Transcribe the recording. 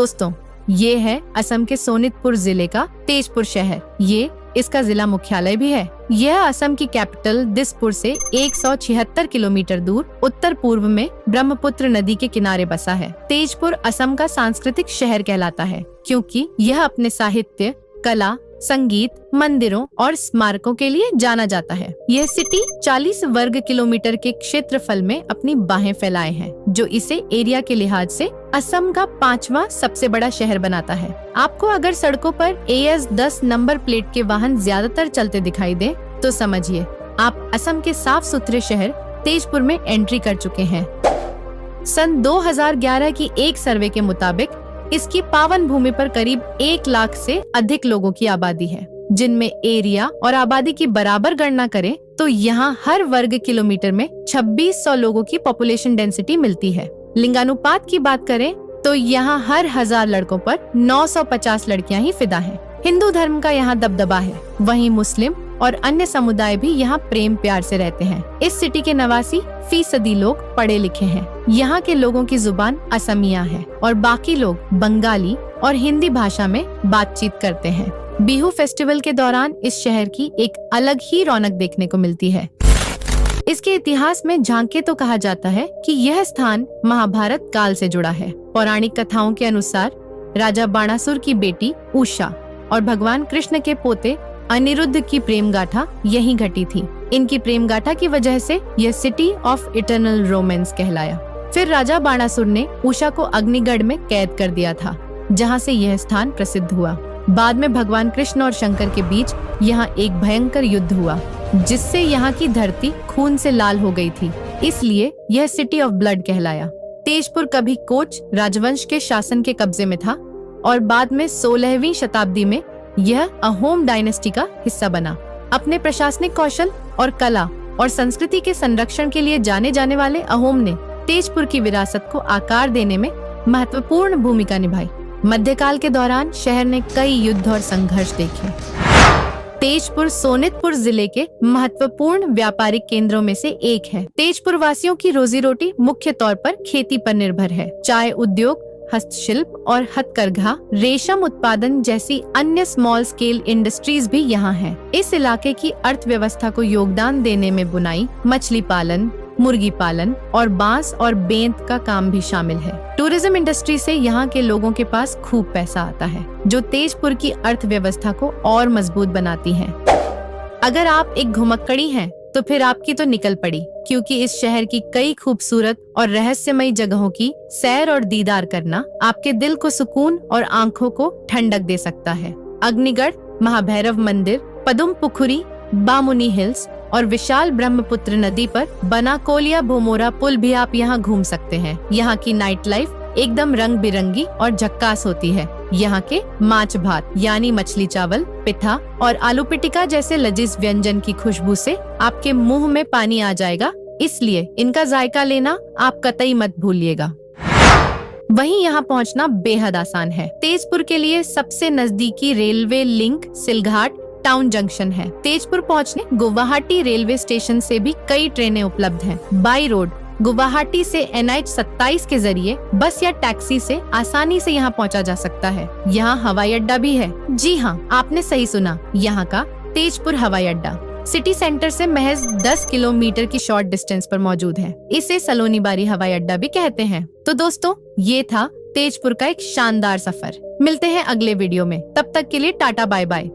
दोस्तों, ये है असम के सोनितपुर जिले का तेजपुर शहर। ये इसका जिला मुख्यालय भी है। यह असम की कैपिटल दिसपुर से 176 किलोमीटर दूर उत्तर पूर्व में ब्रह्मपुत्र नदी के किनारे बसा है। तेजपुर असम का सांस्कृतिक शहर कहलाता है क्योंकि यह अपने साहित्य, कला, संगीत, मंदिरों और स्मारकों के लिए जाना जाता है। यह सिटी 40 वर्ग किलोमीटर के क्षेत्रफल में अपनी बाहें फैलाए हैं, जो इसे एरिया के लिहाज से असम का 5वां सबसे बड़ा शहर बनाता है। आपको अगर सड़कों पर AS 10 नंबर प्लेट के वाहन ज्यादातर चलते दिखाई दे, तो समझिए आप असम के साफ सुथरे शहर तेजपुर में एंट्री कर चुके हैं। सन 2011 की एक सर्वे के मुताबिक इसकी पावन भूमि पर करीब 1 लाख से अधिक लोगों की आबादी है, जिनमें एरिया और आबादी की बराबर गणना करें तो यहाँ हर वर्ग किलोमीटर में 2600 लोगों की पॉपुलेशन डेंसिटी मिलती है। लिंगानुपात की बात करें तो यहाँ हर 1000 लड़कों पर 950 लड़कियाँ ही फिदा हैं। हिंदू धर्म का यहाँ दबदबा है, वहीं मुस्लिम और अन्य समुदाय भी यहाँ प्रेम प्यार से रहते हैं। इस सिटी के नवासी फीसदी लोग पढ़े लिखे हैं। यहाँ के लोगों की जुबान असमिया है और बाकी लोग बंगाली और हिंदी भाषा में बातचीत करते हैं। बिहू फेस्टिवल के दौरान इस शहर की एक अलग ही रौनक देखने को मिलती है। इसके इतिहास में झांके तो कहा जाता है कि यह स्थान महाभारत काल से जुड़ा है। पौराणिक कथाओं के अनुसार राजा बाणासुर की बेटी उषा और भगवान कृष्ण के पोते अनिरुद्ध की प्रेम गाथा यहीं घटी थी। इनकी प्रेम गाथा की वजह से यह सिटी ऑफ इटर्नल रोमांस कहलाया। फिर राजा बाणासुर ने उषा को अग्निगढ़ में कैद कर दिया था, जहां से यह स्थान प्रसिद्ध हुआ। बाद में भगवान कृष्ण और शंकर के बीच यहाँ एक भयंकर युद्ध हुआ, जिससे यहाँ की धरती खून से लाल हो गई थी, इसलिए यह सिटी ऑफ ब्लड कहलाया। तेजपुर कभी कोच राजवंश के शासन के कब्जे में था और बाद में 16वीं शताब्दी में यह अहोम डायनेस्टी का हिस्सा बना। अपने प्रशासनिक कौशल और कला और संस्कृति के संरक्षण के लिए जाने जाने वाले अहोम ने तेजपुर की विरासत को आकार देने में महत्वपूर्ण भूमिका निभाई। मध्यकाल के दौरान शहर ने कई युद्ध और संघर्ष देखे। तेजपुर सोनितपुर जिले के महत्वपूर्ण व्यापारिक केंद्रों में से एक है। तेजपुर वासियों की रोजी रोटी मुख्य तौर पर खेती पर निर्भर है। चाय उद्योग, हस्तशिल्प और हथकरघा, रेशम उत्पादन जैसी अन्य स्मॉल स्केल इंडस्ट्रीज भी यहाँ हैं। इस इलाके की अर्थव्यवस्था को योगदान देने में बुनाई, मछली पालन, मुर्गी पालन और बांस और बेंत का काम भी शामिल है। टूरिज्म इंडस्ट्री से यहाँ के लोगों के पास खूब पैसा आता है, जो तेजपुर की अर्थव्यवस्था को और मजबूत बनाती है। अगर आप एक घुमक्कड़ी हैं, तो फिर आपकी तो निकल पड़ी, क्योंकि इस शहर की कई खूबसूरत और रहस्यमयी जगहों की सैर और दीदार करना आपके दिल को सुकून और आंखों को ठंडक दे सकता है। अग्निगढ़, महाभैरव मंदिर, पदुम पुखुरी, बामुनी हिल्स और विशाल ब्रह्मपुत्र नदी पर बना कोलिया भोमोरा पुल भी आप यहाँ घूम सकते हैं। यहाँ की नाइट लाइफ एकदम रंग बिरंगी और झक्कास होती है। यहाँ के माछ भात यानी मछली चावल, पिठा और आलू पिटिका जैसे लजीज व्यंजन की खुशबू से आपके मुंह में पानी आ जाएगा, इसलिए इनका जायका लेना आप कतई मत भूलिएगा। वहीं यहाँ पहुँचना बेहद आसान है। तेजपुर के लिए सबसे नजदीकी railway link Silghat town junction है। तेजपुर पहुँचने गुवाहाटी रेलवे स्टेशन से भी कई ट्रेनें उपलब्ध हैं। बाई रोड गुवाहाटी से NH 27 के जरिए बस या टैक्सी से आसानी से यहाँ पहुँचा जा सकता है। यहाँ हवाई अड्डा भी है। जी हाँ, आपने सही सुना, यहाँ का तेजपुर हवाई अड्डा सिटी सेंटर से महज 10 किलोमीटर की शॉर्ट डिस्टेंस पर मौजूद है। इसे सलोनी बारी हवाई अड्डा भी कहते हैं। तो दोस्तों, ये था तेजपुर का एक शानदार सफर। मिलते हैं अगले वीडियो में, तब तक के लिए टाटा बाय बाय।